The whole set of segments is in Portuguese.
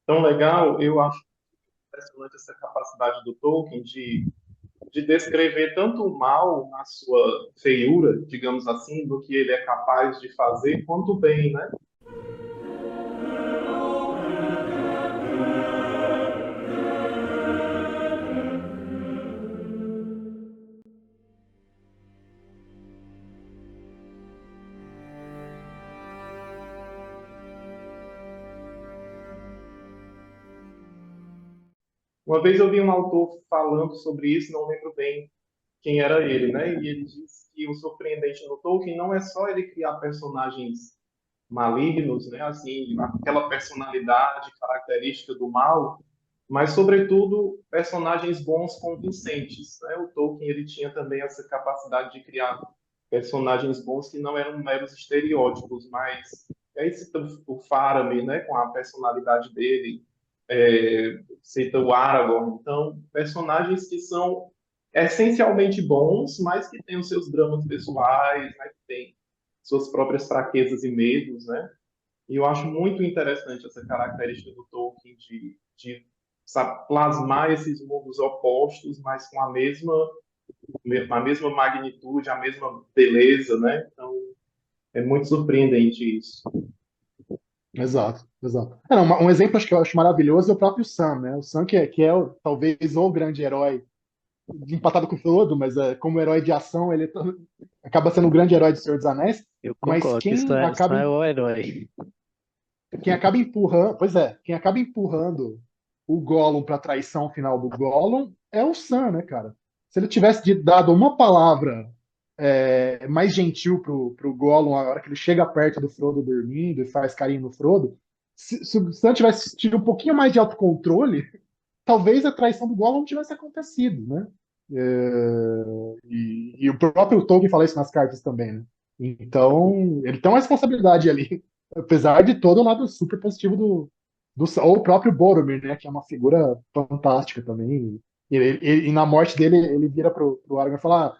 tão legal, eu acho impressionante essa capacidade do Tolkien de descrever tanto o mal na sua feiura, digamos assim, do que ele é capaz de fazer, quanto o bem, né? Uma vez eu vi um autor falando sobre isso, não lembro bem quem era ele, né? E ele disse que o surpreendente no Tolkien não é só ele criar personagens malignos, né? Assim, aquela personalidade característica do mal, mas sobretudo personagens bons convincentes, né? O Tolkien ele tinha também essa capacidade de criar personagens bons que não eram meros estereótipos, mas aí cita o Faramir, né? Com a personalidade dele, cita o Aragorn, então personagens que são essencialmente bons, mas que têm os seus dramas pessoais, né? Que têm suas próprias fraquezas e medos, né? E eu acho muito interessante essa característica do Tolkien de sabe, plasmar esses mundos opostos, mas com a mesma magnitude, a mesma beleza, né? Então, é muito surpreendente isso. Exato, exato. Não, um exemplo acho que eu acho maravilhoso é o próprio Sam, né? O Sam que é talvez o grande herói, empatado com o Frodo, mas como herói de ação, acaba sendo o grande herói de Senhor dos Anéis, Eu mas concordo que Sam é o herói. quem acaba empurrando, pois é, quem acaba empurrando o Gollum para a traição final do Gollum é o Sam, né, cara? Se ele tivesse dado uma palavra mais gentil pro Gollum a hora que ele chega perto do Frodo dormindo e faz carinho no Frodo, se o Sam tivesse tido um pouquinho mais de autocontrole, talvez a traição do Gollum não tivesse acontecido, né? E o próprio Tolkien fala isso nas cartas também, né? Então, ele tem uma responsabilidade ali, apesar de todo o lado super positivo ou o próprio Boromir, né? Que é uma figura fantástica também. E na morte dele, ele vira pro Aragorn e fala: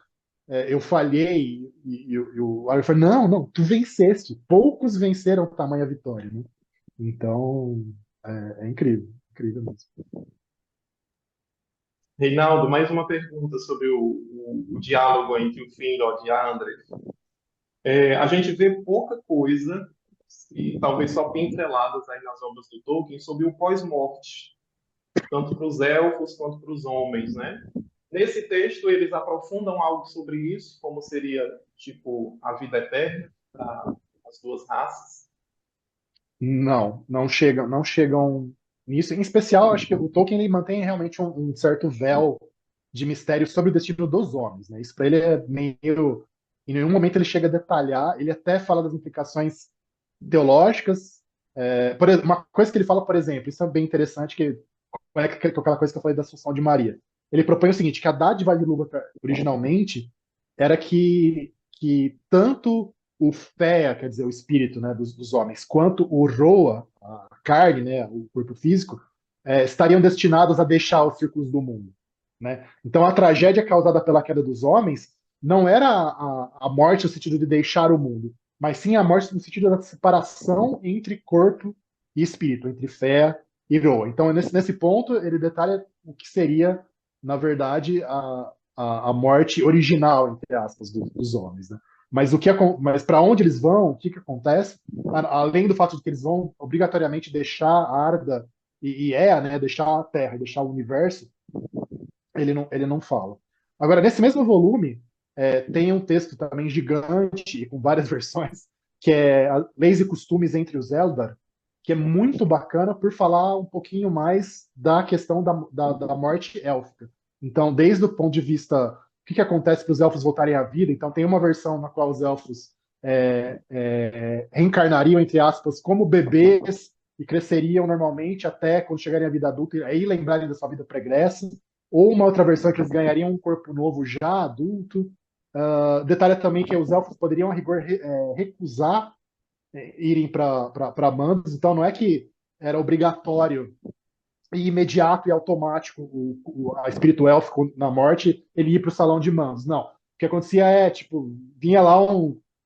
eu falhei. E o Aragorn fala: não, não, tu venceste. Poucos venceram tamanha vitória, né? Então, é incrível, incrível mesmo. Reinaldo, mais uma pergunta sobre o diálogo entre o Finrod e a André. A gente vê pouca coisa, e talvez só pinceladas aí nas obras do Tolkien, sobre o pós-morte, tanto para os elfos quanto para os homens, né? Nesse texto, eles aprofundam algo sobre isso, como seria, tipo, a vida eterna para as duas raças. Não, não chegam nisso. Em especial, acho que o Tolkien ele mantém realmente um certo véu de mistério sobre o destino dos homens, né? Isso para ele é meio. Em nenhum momento ele chega a detalhar. Ele até fala das implicações teológicas. Uma coisa que ele fala, por exemplo, isso é bem interessante, que é aquela coisa que eu falei da Assunção de Maria. Ele propõe o seguinte, que a dádiva de Ilúvatar originalmente era que tanto o Fea, quer dizer, o espírito, né, dos homens, quanto o Roa, a carne, né, o corpo físico, estariam destinados a deixar os círculos do mundo. Né? Então a tragédia causada pela queda dos homens não era a morte no sentido de deixar o mundo, mas sim a morte no sentido da separação entre corpo e espírito, entre fé e Roa. Então, nesse ponto, ele detalha o que seria, na verdade, a morte original, entre aspas, dos homens. Né? Mas para onde eles vão, o que acontece, além do fato de que eles vão obrigatoriamente deixar Arda né, deixar a Terra, deixar o universo, ele não fala. Agora, nesse mesmo volume, tem um texto também gigante, com várias versões, que é Leis e Costumes entre os Eldar, que é muito bacana por falar um pouquinho mais da questão da morte élfica. Então, desde o ponto de vista, o que acontece para os elfos voltarem à vida, então tem uma versão na qual os elfos reencarnariam, entre aspas, como bebês e cresceriam normalmente até quando chegarem à vida adulta e aí lembrarem da sua vida pregressa, ou uma outra versão que eles ganhariam um corpo novo já adulto. Detalhe também que os elfos poderiam, a rigor, recusar irem para Mandos, então não é que era obrigatório e imediato e automático a espírito élfico na morte ele ir para o salão de Mandos. Não. O que acontecia tipo, vinha lá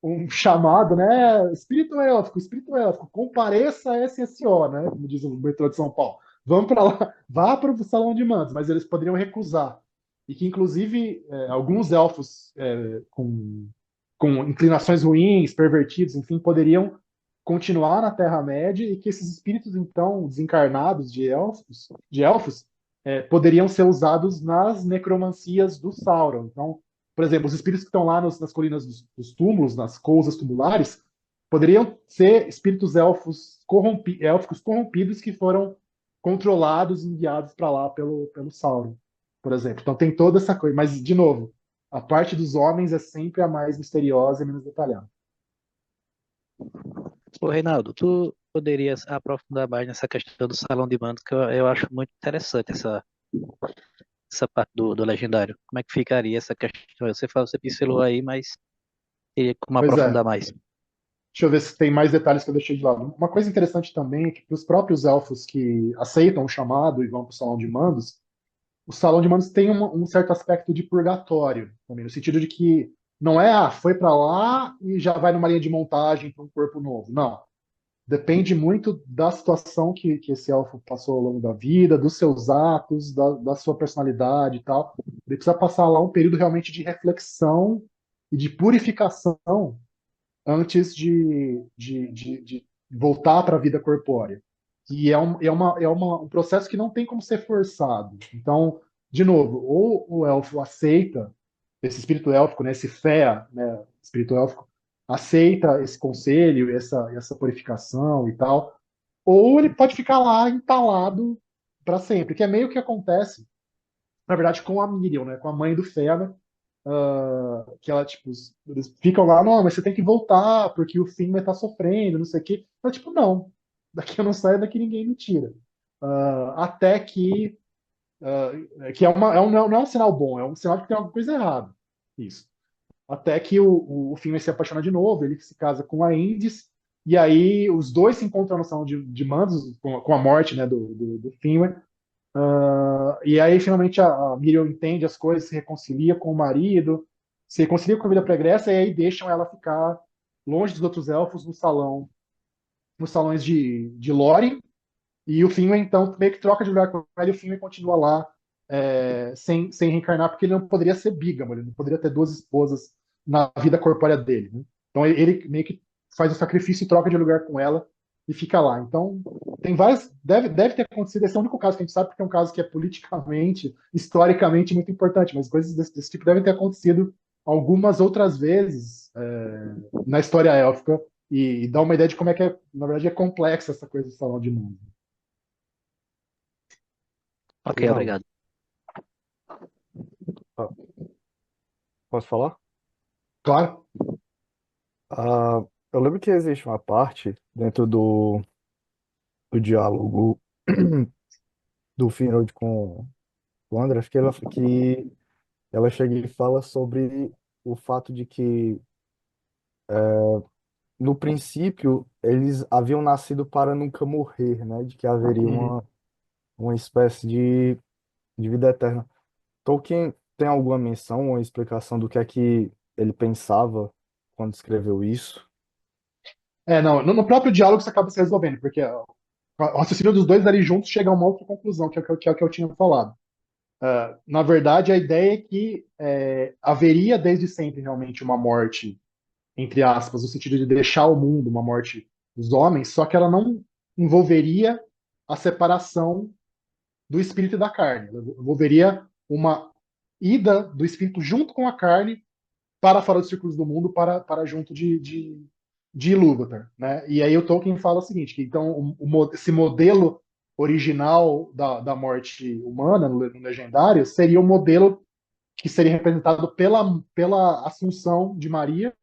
um chamado, né? Espírito élfico, compareça a SSO, né? Como diz o metrô de São Paulo. Vamos para lá, vá para o Salão de Mandos, mas eles poderiam recusar. E que, inclusive, alguns elfos com inclinações ruins, pervertidos, enfim, poderiam continuar na Terra-média e que esses espíritos, então, desencarnados de elfos poderiam ser usados nas necromancias do Sauron. Então, por exemplo, os espíritos que estão lá nas colinas dos túmulos, nas cousas tumulares, poderiam ser espíritos élficos corrompidos que foram controlados e enviados para lá pelo Sauron, por exemplo. Então tem toda essa coisa. Mas, de novo, a parte dos homens é sempre a mais misteriosa e menos detalhada. Ô, Reinaldo, tu poderias aprofundar mais nessa questão do salão de mandos, que eu acho muito interessante essa parte do legendário. Como é que ficaria essa questão? Você pincelou aí, mas teria como Pois é. aprofundar mais. Deixa eu ver se tem mais detalhes que eu deixei de lado. Uma coisa interessante também é que para os próprios elfos que aceitam o chamado e vão para o Salão de Mandos tem um certo aspecto de purgatório, também, no sentido de que não é, foi para lá e já vai numa linha de montagem para um corpo novo. Não. Depende muito da situação que esse elfo passou ao longo da vida, dos seus atos, da sua personalidade e tal. Ele precisa passar lá um período realmente de reflexão e de purificação antes de voltar para a vida corpórea. E é um processo que não tem como ser forçado. Então, de novo, ou o elfo aceita, esse espírito élfico, né, esse fé, né, espírito élfico, aceita esse conselho, essa purificação e tal, ou ele pode ficar lá entalado para sempre, que é meio que acontece, na verdade, com a Miriam, né, com a mãe do Fëanor, que ela, tipo, eles ficam lá, não, mas você tem que voltar, porque o Finn vai estar sofrendo, não sei o quê. Ela, tipo, não, daqui eu não saio, daqui ninguém me tira. Até que não é um sinal bom, é um sinal de que tem alguma coisa errada. Isso. Até que o Finn vai se apaixonar de novo, ele se casa com a Indis, e aí os dois se encontram na Salão de Mandos, com a morte, né, do Finwë. E aí, finalmente, a Miriam entende as coisas, se reconcilia com o marido, se reconcilia com a vida pregressa, e aí deixam ela ficar longe dos outros elfos no salão, nos salões de Lórien, e o Finwë, então, meio que troca de lugar com ela, e o Finwë continua lá, sem reencarnar, porque ele não poderia ser bígamo, ele não poderia ter duas esposas na vida corpórea dele, né? Então, ele meio que faz o sacrifício e troca de lugar com ela, e fica lá. Então, tem vários. Deve ter acontecido. Esse é o único caso que a gente sabe, porque é um caso que é politicamente, historicamente muito importante, mas coisas desse tipo devem ter acontecido algumas outras vezes na história élfica e dá uma ideia de como é que é, na verdade, é complexa essa coisa do Salão de Mundo. Ok, Reinaldo, obrigado. ah, posso falar? Claro. Ah, eu lembro que existe uma parte dentro do diálogo do Finrod com o André, que ela chega e fala sobre o fato de que, no princípio, eles haviam nascido para nunca morrer, né? De que haveria Uhum. uma espécie de vida eterna. Tolkien tem alguma menção ou explicação do que é que ele pensava quando escreveu isso? Não, no próprio diálogo isso acaba se resolvendo, porque o raciocínio dos dois ali juntos chega a uma outra conclusão, que é o que eu tinha falado. Na verdade, a ideia é que haveria desde sempre realmente uma morte, entre aspas, no sentido de deixar o mundo, uma morte dos homens, só que ela não envolveria a separação do espírito e da carne. Ela envolveria uma ida do espírito junto com a carne para fora dos círculos do mundo, para junto de Ilúvatar, né? E aí o Tolkien fala o seguinte, que então esse modelo original da morte humana no Legendário seria o modelo que seria representado pela Assunção de Maria,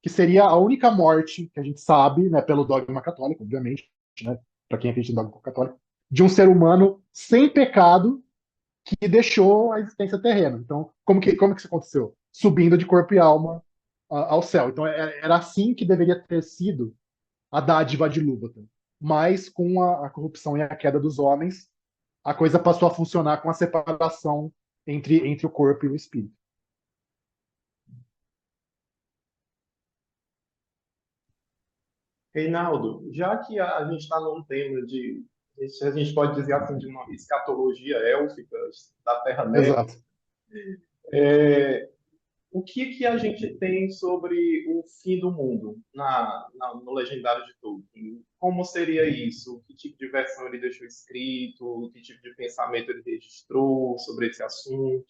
que seria a única morte que a gente sabe, né, pelo dogma católico, obviamente, né, para quem acredita no dogma católico, de um ser humano sem pecado que deixou a existência terrena. Então, como que isso aconteceu? Subindo de corpo e alma ao céu. Então, era assim que deveria ter sido a dádiva de Ilúvatar. Mas, com a corrupção e a queda dos homens, a coisa passou a funcionar com a separação entre o corpo e o espírito. Reinaldo, já que a gente está num tema de, a gente pode dizer assim, de uma escatologia élfica da Terra-média, Exato. o que que a gente tem sobre o fim do mundo no Legendário de Tolkien? Como seria isso? Que tipo de versão ele deixou escrito? Que tipo de pensamento ele registrou sobre esse assunto?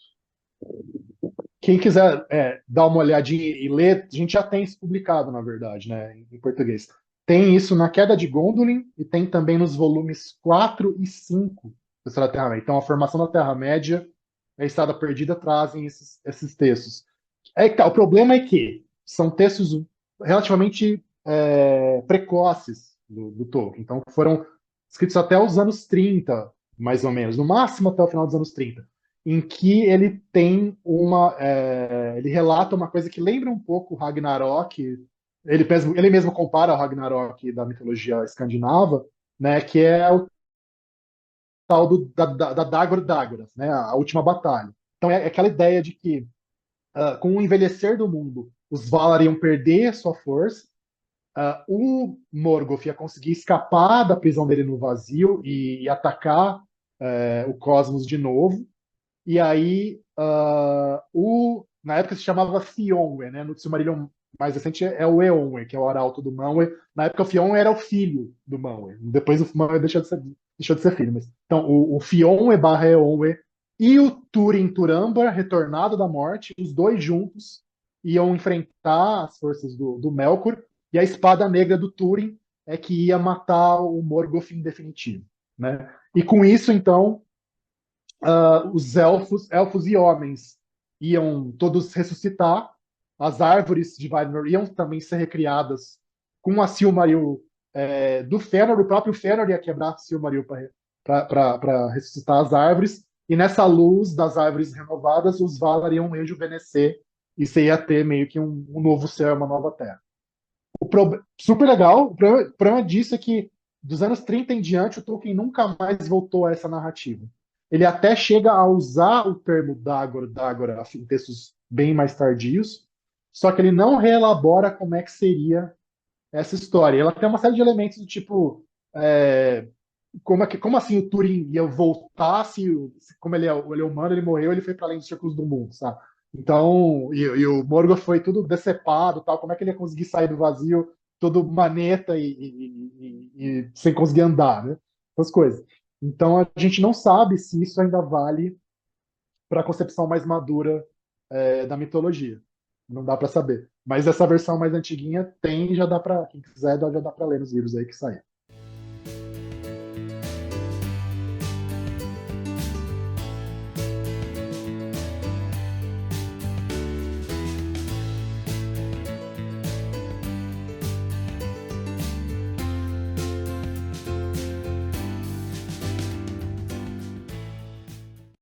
Quem quiser dar uma olhadinha e ler, a gente já tem isso publicado, na verdade, né, em português. Tem isso na Queda de Gondolin e tem também nos volumes 4 e 5 da História da Terra-média. Então, a formação da Terra-média e a Estrada Perdida trazem esses textos. Que tá, o problema é que são textos relativamente precoces do Tolkien. Então, foram escritos até os anos 30, mais ou menos, no máximo até o final dos anos 30, em que ele tem ele relata uma coisa que lembra um pouco o Ragnarok. Ele mesmo compara o Ragnarok da mitologia escandinava, né, que é o tal da Dagor Dagoras, né, a última batalha. Então é aquela ideia de que com o envelhecer do mundo, os Valar iam perder sua força, o Morgoth ia conseguir escapar da prisão dele no vazio e atacar o cosmos de novo. E aí, na época se chamava Fionwe, né? No Silmarillion mais recente é o Eonwe, que é o arauto do Manwë. Na época o Fionwe era o filho do Manwë. Depois o Manwë deixou de ser filho. Então, o Fionwe barra Eonwe e o Túrin Turambar, retornado da morte, os dois juntos iam enfrentar as forças do Melkor, e a espada negra do Túrin é que ia matar o Morgoth em definitivo, né? E com isso, então, os elfos e homens iam todos ressuscitar, as árvores de Valinor iam também ser recriadas com a Silmaril do Fëanor, o próprio Fëanor ia quebrar a Silmaril para ressuscitar as árvores, e nessa luz das árvores renovadas, os Valar iam rejuvenescer, e você ia ter meio que um novo céu, uma nova terra. Super legal, o problema disso é que dos anos 30 em diante, o Tolkien nunca mais voltou a essa narrativa. Ele até chega a usar o termo Dagora em textos bem mais tardios, só que ele não reelabora como é que seria essa história. Ela tem uma série de elementos do tipo como assim o Turing ia voltar como ele é humano, ele morreu, ele foi para além dos círculos do mundo, sabe? Então, e o Morgoth foi tudo decepado, tal, como é que ele ia conseguir sair do vazio todo maneta e sem conseguir andar, né? Essas coisas. Então a gente não sabe se isso ainda vale para a concepção mais madura da mitologia. Não dá para saber. Mas essa versão mais antiguinha tem, já dá para quem quiser, já dá para ler nos livros aí que saem.